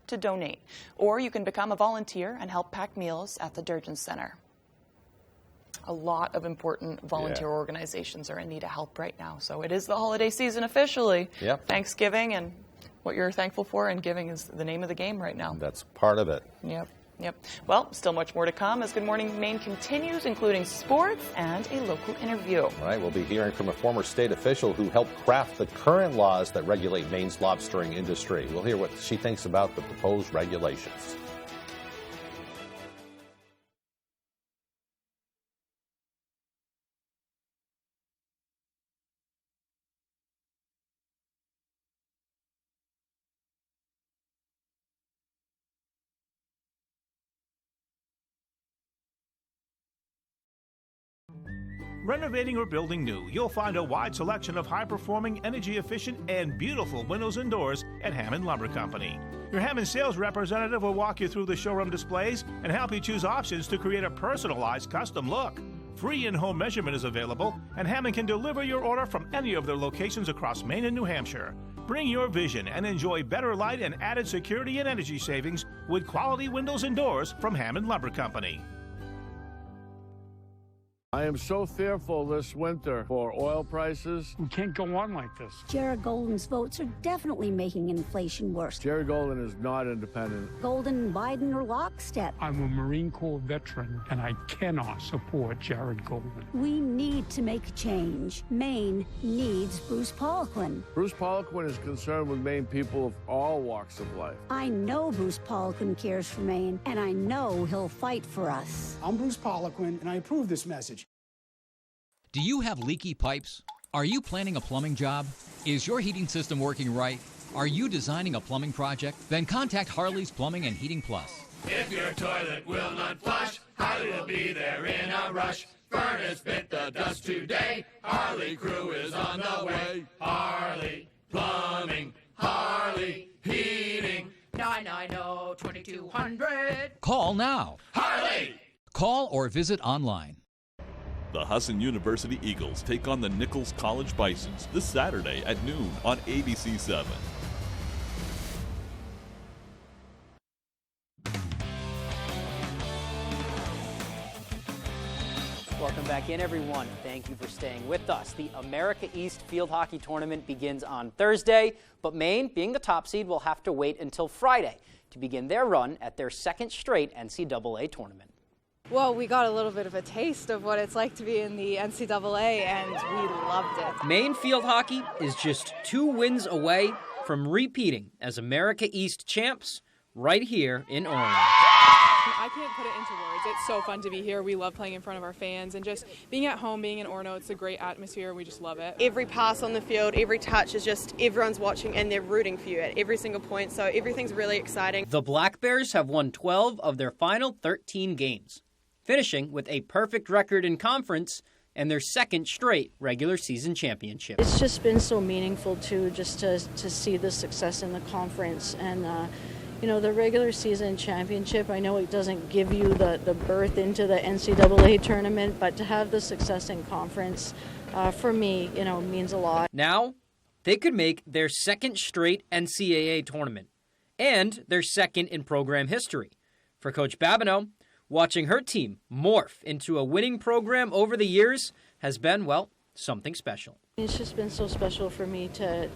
to donate, or you can become a volunteer and help pack meals at the Durden Center. A lot of important volunteer organizations are in need of help right now. So it is the holiday season officially. Yep. Thanksgiving, and what you're thankful for and giving is the name of the game right now. That's part of it. Yep. Well, still much more to come as Good Morning Maine continues, including sports and a local interview. All right, we'll be hearing from a former state official who helped craft the current laws that regulate Maine's lobstering industry. We'll hear what she thinks about the proposed regulations. Renovating or building new, you'll find a wide selection of high-performing, energy-efficient, and beautiful windows and doors at Hammond Lumber Company. Your Hammond sales representative will walk you through the showroom displays and help you choose options to create a personalized custom look. Free in-home measurement is available, and Hammond can deliver your order from any of their locations across Maine and New Hampshire. Bring your vision and enjoy better light and added security and energy savings with quality windows and doors from Hammond Lumber Company. I am so fearful this winter for oil prices. We can't go on like this. Jared Golden's votes are definitely making inflation worse. Jared Golden is not independent. Golden and Biden are lockstep. I'm a Marine Corps veteran, and I cannot support Jared Golden. We need to make a change. Maine needs Bruce Poliquin. Bruce Poliquin is concerned with Maine people of all walks of life. I know Bruce Poliquin cares for Maine, and I know he'll fight for us. I'm Bruce Poliquin, and I approve this message. Do you have leaky pipes? Are you planning a plumbing job? Is your heating system working right? Are you designing a plumbing project? Then contact Harley's Plumbing and Heating Plus. If your toilet will not flush, Harley will be there in a rush. Furnace bit the dust today. Harley crew is on the way. Harley Plumbing, Harley Heating. 990-2200. Call now. Harley! Call or visit online. The Husson University Eagles take on the Nichols College Bisons this Saturday at noon on ABC 7. Welcome back in, everyone. Thank you for staying with us. The America East Field Hockey Tournament begins on Thursday, but Maine, being the top seed, will have to wait until Friday to begin their run at their second straight NCAA tournament. Well, we got a little bit of a taste of what it's like to be in the NCAA, and we loved it. Maine field hockey is just 2 wins away from repeating as America East champs right here in Orange. I can't put it into words. It's so fun to be here. We love playing in front of our fans, and just being at home, being in Orono, it's a great atmosphere. We just love it. Every pass on the field, every touch is just everyone's watching and they're rooting for you at every single point, so everything's really exciting. The Black Bears have won 12 of their final 13 games, finishing with a perfect record in conference and their second straight regular season championship. It's just been so meaningful to see the success in the conference, and the regular season championship, I know it doesn't give you the berth into the NCAA tournament, but to have the success in conference, for me, means a lot. Now, they could make their second straight NCAA tournament and their second in program history. For Coach Babineau, watching her team morph into a winning program over the years has been, well, something special. It's just been so special for me to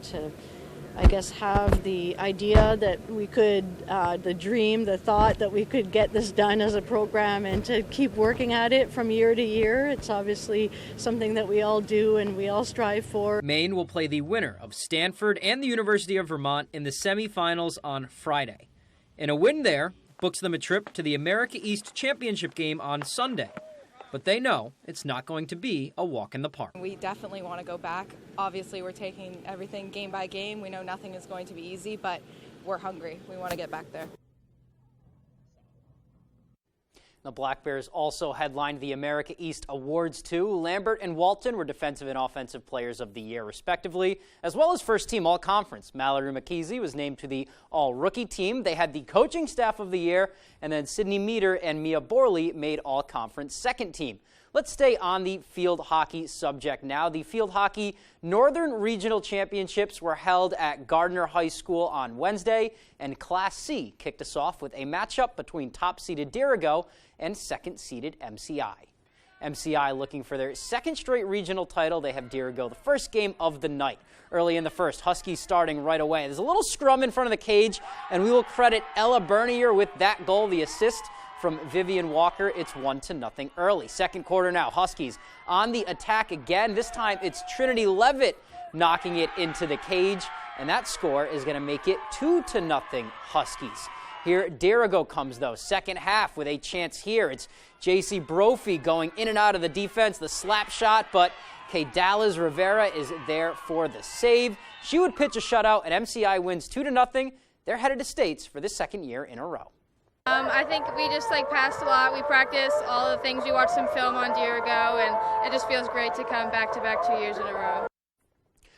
I guess, have the idea that we could, the dream, the thought that we could get this done as a program and to keep working at it from year to year. It's obviously something that we all do and we all strive for. Maine will play the winner of Stanford and the University of Vermont in the semifinals on Friday. And a win there books them a trip to the America East Championship game on Sunday. But they know it's not going to be a walk in the park. We definitely want to go back. Obviously, we're taking everything game by game. We know nothing is going to be easy, but we're hungry. We want to get back there. The Black Bears also headlined the America East Awards, too. Lambert and Walton were Defensive and Offensive Players of the Year, respectively, as well as First Team All-Conference. Mallory McKeesey was named to the All-Rookie team. They had the Coaching Staff of the Year, and then Sydney Meter and Mia Borley made All-Conference Second Team. Let's stay on the field hockey subject now. The field hockey Northern Regional Championships were held at Gardner High School on Wednesday, and Class C kicked us off with a matchup between top-seeded Dirigo and second-seeded MCI. MCI looking for their second straight regional title. They have Dirigo the first game of the night. Early in the first, Huskies starting right away. There's a little scrum in front of the cage, and we will credit Ella Bernier with that goal, the assist from Vivian Walker. It's 1-0 early. Second quarter now, Huskies on the attack again. This time it's Trinity Levitt knocking it into the cage, and that score is going to make it 2-0 Huskies. Here, Dirigo comes, though, second half with a chance here. It's J.C. Brophy going in and out of the defense, the slap shot, but Dallas Rivera is there for the save. She would pitch a shutout, and MCI wins 2-0. They're headed to states for the second year in a row. I think we just passed a lot. We practiced all the things. We watched some film on Dirigo, and it just feels great to come back-to-back 2 years in a row.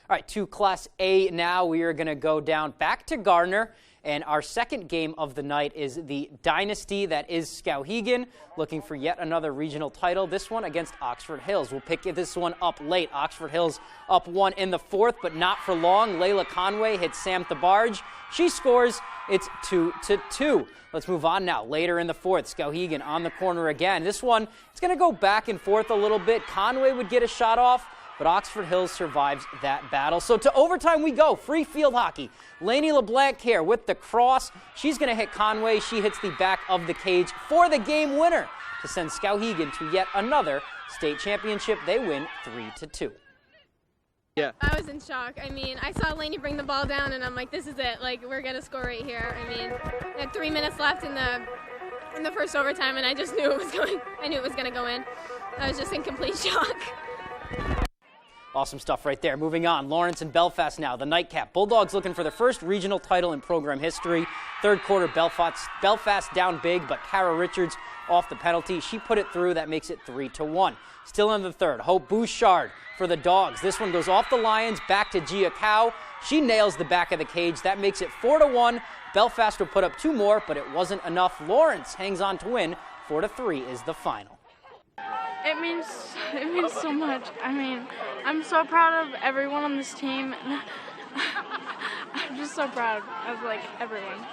All right, to Class A now. We are going to go down back to Gardner. And our second game of the night is the dynasty that is Skowhegan, looking for yet another regional title. This one against Oxford Hills. We'll pick this one up late. Oxford Hills up 1 in the fourth, but not for long. Layla Conway hits Sam Thabarge. She scores. It's 2-2. Let's move on now. Later in the fourth, Skowhegan on the corner again. This one, it's going to go back and forth a little bit. Conway would get a shot off, but Oxford Hills survives that battle. So to overtime we go. Free field hockey. Lainey LeBlanc here with the cross. She's going to hit Conway. She hits the back of the cage for the game winner to send Skowhegan to yet another state championship. They win 3-2. Yeah. I was in shock. I mean, I saw Lainey bring the ball down, and I'm like, this is it. We're going to score right here. I mean, we had 3 minutes left in the first overtime, and I just knew it was going to go in. I was just in complete shock. Awesome stuff right there. Moving on, Lawrence and Belfast now. The nightcap. Bulldogs looking for their first regional title in program history. Third quarter, Belfast down big, but Kara Richards off the penalty. She put it through. That makes it 3-1. Still in the third, Hope Bouchard for the Dogs. This one goes off the Lions, back to Gia Cow. She nails the back of the cage. That makes it 4-1. Belfast will put up 2 more, but it wasn't enough. Lawrence hangs on to win. 4-3 is the final. It means so much. I mean, I'm so proud of everyone on this team. I'm just so proud of everyone,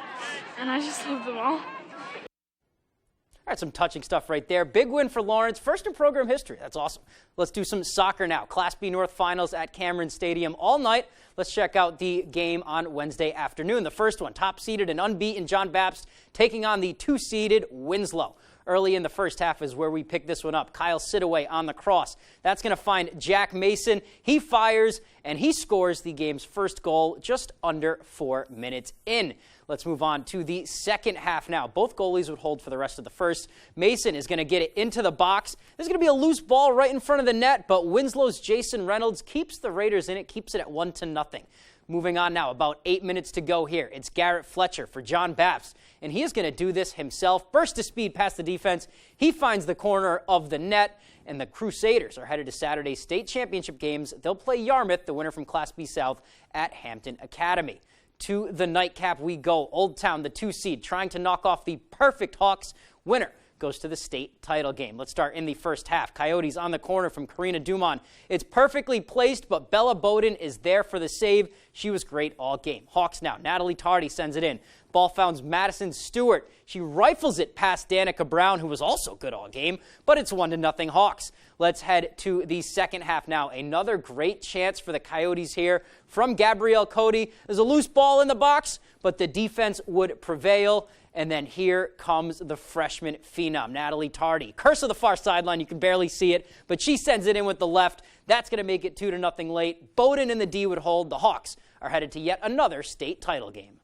and I just love them all. All right, some touching stuff right there. Big win for Lawrence, first in program history. That's awesome. Let's do some soccer now. Class B North finals at Cameron Stadium all night. Let's check out the game on Wednesday afternoon. The first one, top-seeded and unbeaten John Baptist taking on the 2-seeded Winslow. Early in the first half is where we pick this one up. Kyle Sidaway on the cross. That's going to find Jack Mason. He fires, and he scores the game's first goal just under 4 minutes in. Let's move on to the second half now. Both goalies would hold for the rest of the first. Mason is going to get it into the box. There's going to be a loose ball right in front of the net, but Winslow's Jason Reynolds keeps the Raiders in it, keeps it at 1-0. Moving on now, about 8 minutes to go here. It's Garrett Fletcher for John Baptist, and he is going to do this himself. Burst of speed past the defense. He finds the corner of the net, and the Crusaders are headed to Saturday's state championship games. They'll play Yarmouth, the winner from Class B South, at Hampton Academy. To the nightcap we go. Old Town, the 2 seed, trying to knock off the perfect Hawks winner goes to the state title game. Let's start in the first half. Coyotes on the corner from Karina Dumont. It's perfectly placed, but Bella Bowden is there for the save. She was great all game. Hawks now. Natalie Tardy sends it in. Ball founds Madison Stewart. She rifles it past Danica Brown, who was also good all game, but it's 1-0 Hawks. Let's head to the second half now. Another great chance for the Coyotes here from Gabrielle Cody. There's a loose ball in the box, but the defense would prevail. And then here comes the freshman phenom, Natalie Tardy. Curse of the far sideline, you can barely see it, but she sends it in with the left. That's going to make it 2-0 late. Bowden and the D would hold. The Hawks are headed to yet another state title game.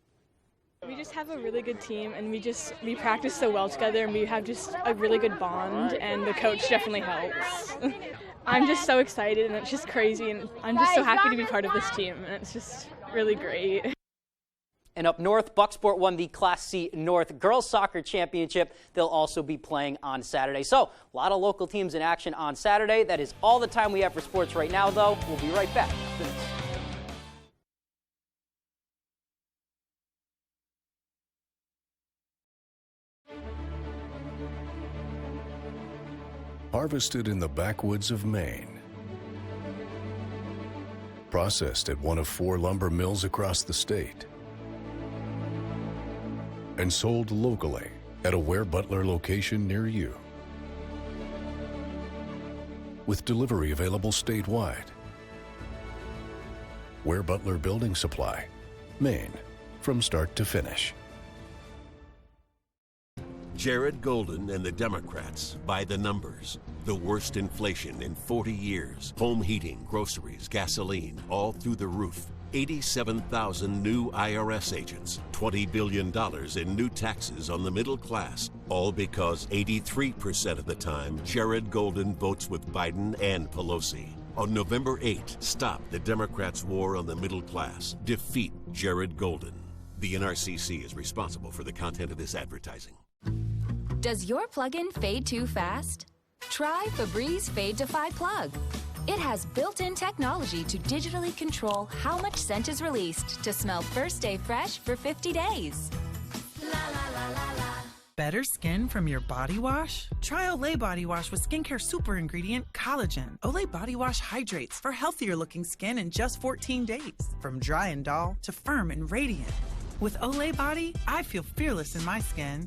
We just have a really good team, and we practice so well together, and we have just a really good bond, and the coach definitely helps. I'm just so excited, and it's just crazy, and I'm just so happy to be part of this team, and it's just really great. And up north, Bucksport won the Class C North Girls Soccer Championship. They'll also be playing on Saturday. So, a lot of local teams in action on Saturday. That is all the time we have for sports right now, though. We'll be right back after this. Harvested in the backwoods of Maine. Processed at one of 4 lumber mills across the state. And sold locally at a Ware Butler location near you. With delivery available statewide. Ware Butler Building Supply, Maine, from start to finish. Jared Golden and the Democrats by the numbers. The worst inflation in 40 years. Home heating, groceries, gasoline, all through the roof. 87,000 new IRS agents. $20 billion in new taxes on the middle class. All because 83% of the time, Jared Golden votes with Biden and Pelosi. On November 8, stop the Democrats' war on the middle class. Defeat Jared Golden. The NRCC is responsible for the content of this advertising. Does your plug-in fade too fast? Try Febreze Fade to Fi Plug. It has built-in technology to digitally control how much scent is released to smell first day fresh for 50 days. La la la la la. Better skin from your body wash? Try Olay Body Wash with skincare super ingredient collagen. Olay Body Wash hydrates for healthier looking skin in just 14 days. From dry and dull to firm and radiant. With Olay Body, I feel fearless in my skin.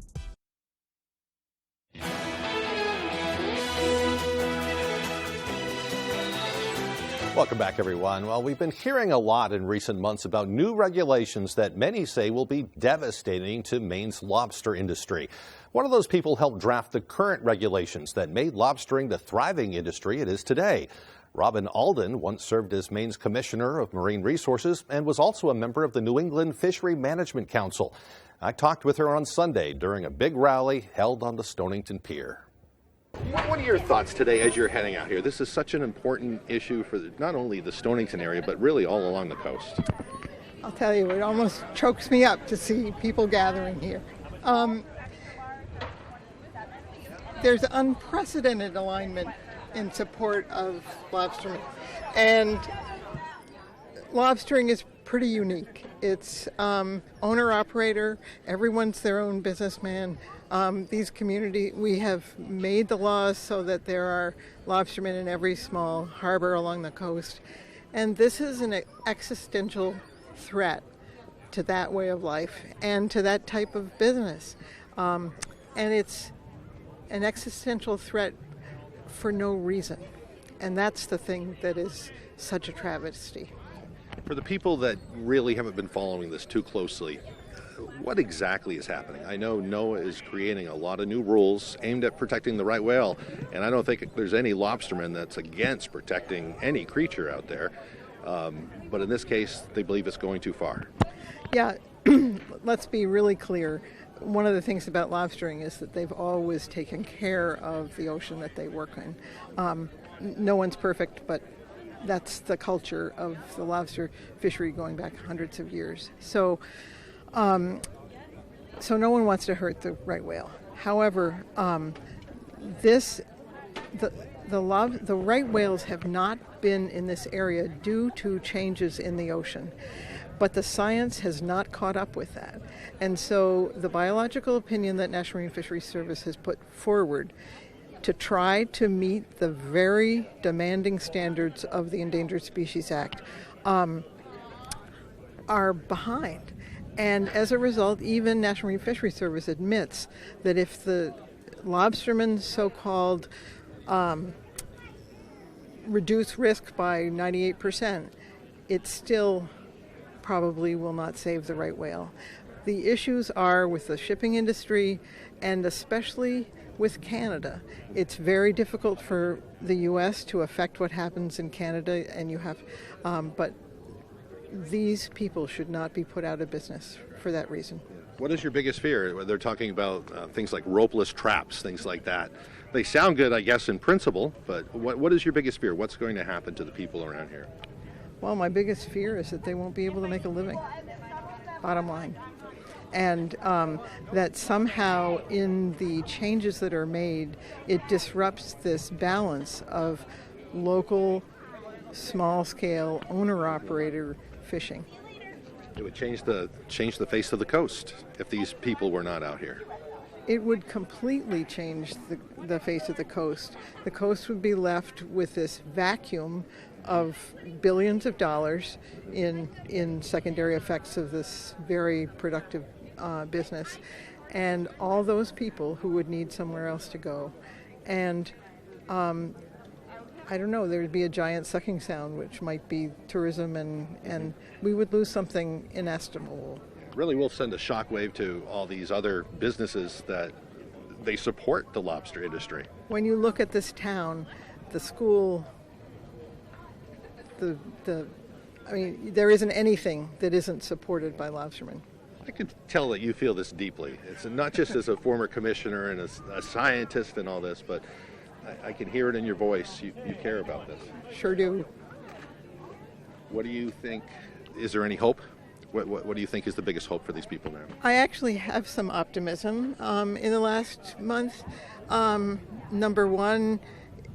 Welcome back, everyone. Well, we've been hearing a lot in recent months about new regulations that many say will be devastating to Maine's lobster industry. One of those people helped draft the current regulations that made lobstering the thriving industry it is today. Robin Alden once served as Maine's Commissioner of Marine Resources and was also a member of the New England Fishery Management Council. I talked with her on Sunday during a big rally held on the Stonington Pier. What are your thoughts today as you're heading out here? This is such an important issue for not only the Stonington area, but really all along the coast. I'll tell you, it almost chokes me up to see people gathering here. There's unprecedented alignment in support of lobstering. And lobstering is pretty unique. It's owner-operator, everyone's their own businessman. We have made the laws so that there are lobstermen in every small harbor along the coast. And this is an existential threat to that way of life and to that type of business. And it's an existential threat for no reason. And that's the thing that is such a travesty. For the people that really haven't been following this too closely, what exactly is happening? I know NOAA is creating a lot of new rules aimed at protecting the right whale, and I don't think there's any lobsterman that's against protecting any creature out there. But in this case, they believe it's going too far. Yeah, let's be really clear. One of the things about lobstering is that they've always taken care of the ocean that they work in. No one's perfect, but that's the culture of the lobster fishery going back hundreds of years. So no one wants to hurt the right whale. However, the right whales have not been in this area due to changes in the ocean. but the science has not caught up with that. And so the biological opinion that National Marine Fisheries Service has put forward to try to meet the very demanding standards of the Endangered Species Act are behind. And as a result, even National Marine Fisheries Service admits that if the lobstermen's so-called reduce risk by 98%, it still probably will not save the right whale. The issues are with the shipping industry and especially with Canada. It's very difficult for the U.S. to affect what happens in Canada, and you have, but these people should not be put out of business for that reason. What is your biggest fear? They're talking about things like ropeless traps, things like that. They sound good, I guess, in principle, but what is your biggest fear? What's going to happen to the people around here? Well, my biggest fear is that they won't be able to make a living, bottom line. And that somehow in the changes that are made, it disrupts this balance of local, small-scale, owner-operator fishing. It would change the face of the coast if these people were not out here. It would completely change the face of the coast. The coast would be left with this vacuum of billions of dollars in secondary effects of this very productive business, and all those people who would need somewhere else to go. And I don't know, there would be a giant sucking sound, which might be tourism, and we would lose something inestimable. It really will send a shockwave to all these other businesses that they support the lobster industry. When you look at this town, the school, I mean, there isn't anything that isn't supported by lobstermen. I can tell that you feel this deeply. It's not just as a former commissioner and a scientist and all this, but I can hear it in your voice. You care about this. Sure do. What do you think? Is there any hope? What do you think is the biggest hope for these people now? I actually have some optimism. In the last month, number one,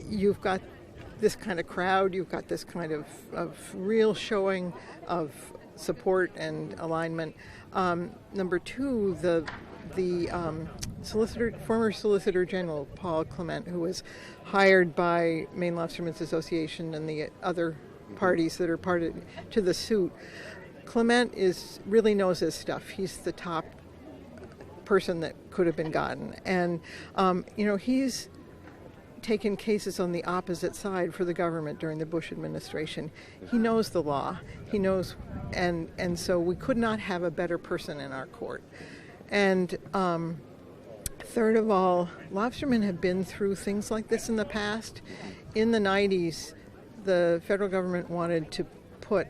you've got this kind of crowd. You've got this kind of real showing of support and alignment. Number two, the former Solicitor General Paul Clement, who was hired by Maine Lobstermen's Association and the other parties that are party to the suit. Clement really knows his stuff. He's the top person that could have been gotten, and he's taken cases on the opposite side for the government during the Bush administration. He knows the law. He knows, and so we could not have a better person in our court. And third of all, lobstermen have been through things like this in the past. In the 90s, the federal government wanted to put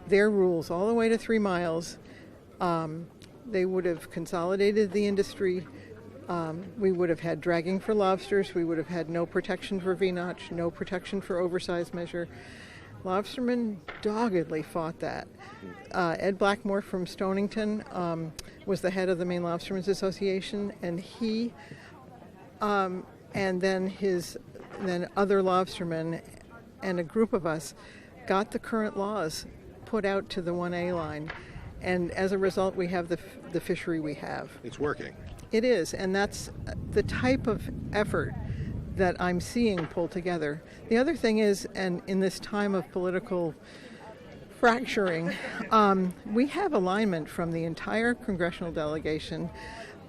their rules all the way to 3 miles. They would have consolidated the industry. We would have had dragging for lobsters. We would have had no protection for V-notch, no protection for oversized measure. Lobstermen doggedly fought that. Ed Blackmore from Stonington was the head of the Maine Lobstermen's Association, and he and then other lobstermen and a group of us got the current laws put out to the 1A line, and as a result we have the fishery we have. It's working. It is, and that's the type of effort that I'm seeing pulled together. The other thing is, and in this time of political fracturing, we have alignment from the entire congressional delegation.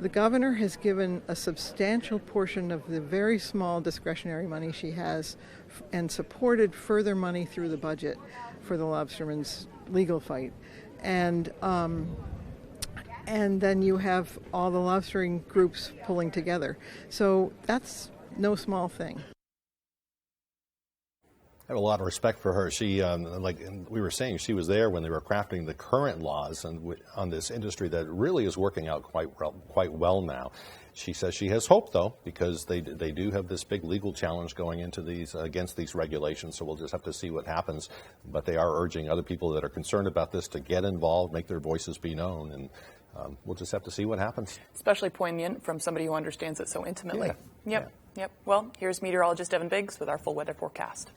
The governor has given a substantial portion of the very small discretionary money she has and supported further money through the budget for the lobstermen's legal fight. And then you have all the lobstering groups pulling together. So that's no small thing. I have a lot of respect for her. She, like we were saying, she was there when they were crafting the current laws on this industry that really is working out quite well now. She says she has hope, though, because they do have this big legal challenge going into against these regulations. So we'll just have to see what happens. But they are urging other people that are concerned about this to get involved, make their voices be known, and we'll just have to see what happens. Especially poignant from somebody who understands it so intimately. Yeah. Yep. Well, here's meteorologist Evan Biggs with our full weather forecast.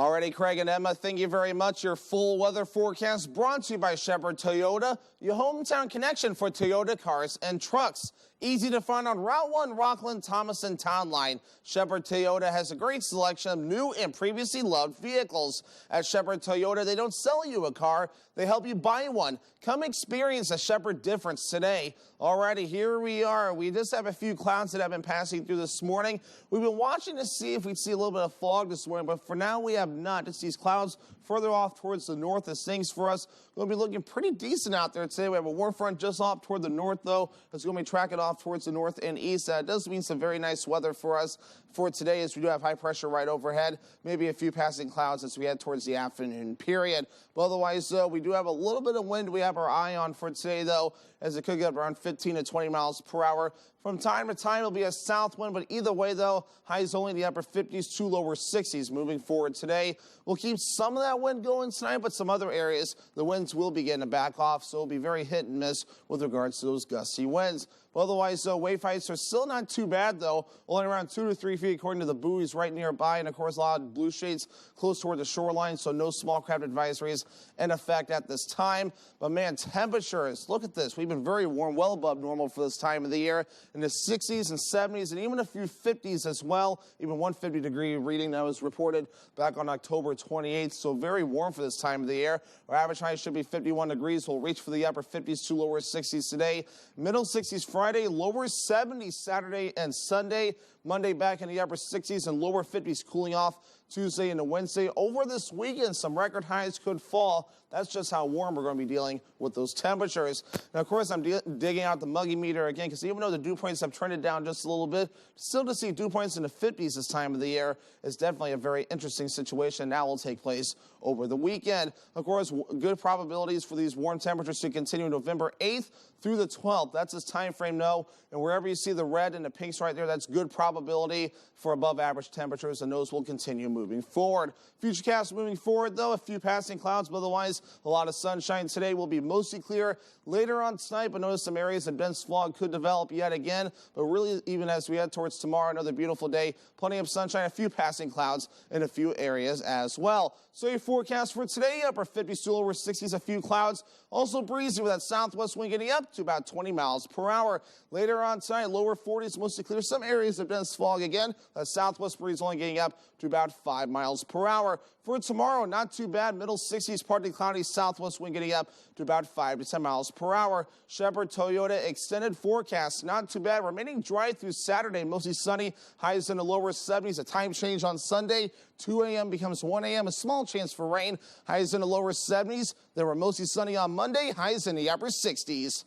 Alrighty, Craig and Emma, thank you very much. Your full weather forecast brought to you by Shepherd Toyota, your hometown connection for Toyota cars and trucks. Easy to find on Route 1 Rockland Thomason Town Line. Shepherd Toyota has a great selection of new and previously loved vehicles. At Shepherd Toyota, they don't sell you a car, they help you buy one. Come experience a Shepherd difference today. Alrighty, here we are. We just have a few clouds that have been passing through this morning. We've been watching to see if we'd see a little bit of fog this morning, but for now we have not. Just these clouds further off towards the north as things for us. We'll be looking pretty decent out there today. We have a warm front just off toward the north, though. It's going to be tracking off towards the north and east. That does mean some very nice weather for us for today, as we do have high pressure right overhead. Maybe a few passing clouds as we head towards the afternoon period. But otherwise, though, we do have a little bit of wind we have our eye on for today, though, as it could get around 15 to 20 miles per hour. From time to time, it'll be a south wind, but either way, though, highs only in the upper 50s to lower 60s moving forward today. We'll keep some of that wind going tonight, but some other areas, the winds will begin to back off, so it'll be very hit and miss with regards to those gusty winds. But otherwise, though, wave heights are still not too bad, though. Only around 2 to 3 feet according to the buoys right nearby. And, of course, a lot of blue shades close toward the shoreline, so no small craft advisories in effect at this time. But, man, temperatures, look at this. We've been very warm, well above normal for this time of the year. In the 60s and 70s and even a few 50s as well. Even 150-degree reading that was reported back on October 28th. So very warm for this time of the year. Our average high should be 51 degrees. We'll reach for the upper 50s to lower 60s today. Middle 60s Friday, lower 70s Saturday and Sunday. Monday back in the upper 60s and lower 50s, cooling off Tuesday into Wednesday. Over this weekend, some record highs could fall. That's just how warm we're going to be dealing with those temperatures. Now, of course, I'm digging out the muggy meter again, because even though the dew points have trended down just a little bit, still to see dew points in the 50s this time of the year is definitely a very interesting situation. Now will take place over the weekend. Of course, good probabilities for these warm temperatures to continue November 8th through the 12th. That's this time frame, though. And wherever you see the red and the pinks right there, that's good probability for above average temperatures, and those will continue moving forward. Futurecast moving forward, though, a few passing clouds, but otherwise a lot of sunshine today. Will be mostly clear later on tonight, but notice some areas of dense fog could develop yet again. But really, even as we head towards tomorrow, another beautiful day, plenty of sunshine, a few passing clouds in a few areas as well. So your forecast for today, upper 50s to lower 60s, a few clouds. Also breezy with that southwest wind getting up to about 20 miles per hour. Later on tonight, lower 40s, mostly clear. Some areas of dense fog again. That southwest breeze only getting up to about 5 miles per hour. For tomorrow, not too bad. Middle 60s, partly cloudy, southwest wind getting up to about 5 to 10 miles per hour. Shepherd Toyota extended forecast, not too bad. Remaining dry through Saturday, mostly sunny. Highs in the lower 70s. A time change on Sunday. 2 a.m. becomes 1 a.m. A small chance for rain. Highs in the lower 70s. They were mostly sunny on Monday. Highs in the upper 60s.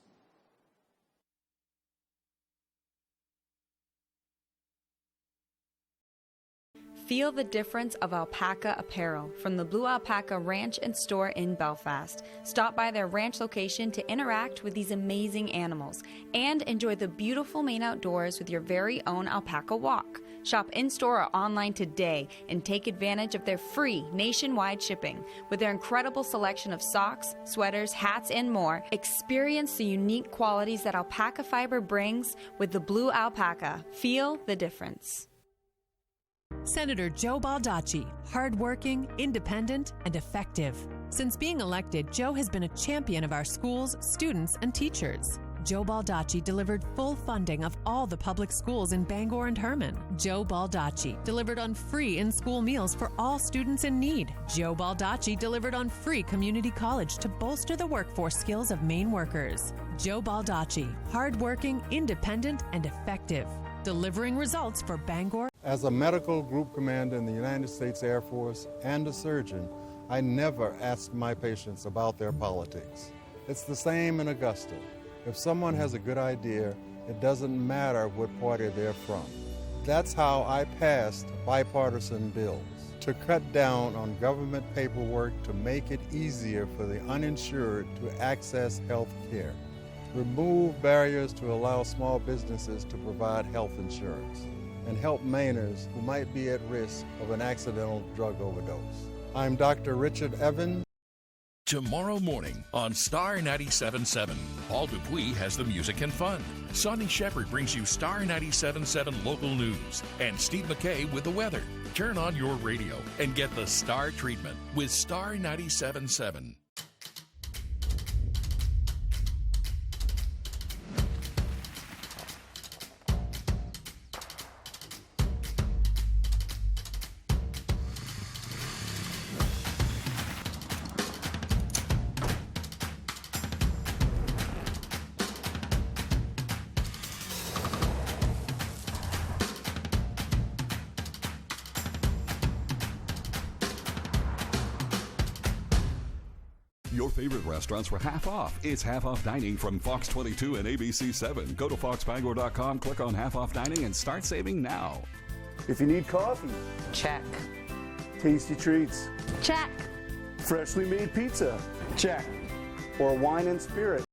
Feel the difference of alpaca apparel from the Blue Alpaca Ranch and Store in Belfast. Stop by their ranch location to interact with these amazing animals and enjoy the beautiful Maine outdoors with your very own alpaca walk. Shop in-store or online today and take advantage of their free nationwide shipping. With their incredible selection of socks, sweaters, hats, and more, experience the unique qualities that alpaca fiber brings with the Blue Alpaca. Feel the difference. Senator Joe Baldacci, hardworking, independent, and effective. Since being elected, Joe has been a champion of our schools, students, and teachers. Joe Baldacci delivered full funding of all the public schools in Bangor and Herman. Joe Baldacci delivered on free in-school meals for all students in need. Joe Baldacci delivered on free community college to bolster the workforce skills of Maine workers. Joe Baldacci, hardworking, independent, and effective. Delivering results for Bangor. As a medical group commander in the United States Air Force and a surgeon, I never ask my patients about their politics. It's the same in Augusta. If someone has a good idea, it doesn't matter what party they're from. That's how I passed bipartisan bills to cut down on government paperwork to make it easier for the uninsured to access health care. Remove barriers to allow small businesses to provide health insurance and help Mainers who might be at risk of an accidental drug overdose. I'm Dr. Richard Evans. Tomorrow morning on Star 97.7, Paul Dupuis has the music and fun. Sonny Shepard brings you Star 97.7 local news, and Steve McKay with the weather. Turn on your radio and get the Star treatment with Star 97.7. Your favorite restaurants were half off. It's half off dining from Fox 22 and ABC 7. Go to foxbangor.com, click on half off dining, and start saving now. If you need coffee, check. Tasty treats, Check. freshly made pizza, check, or wine and spirit,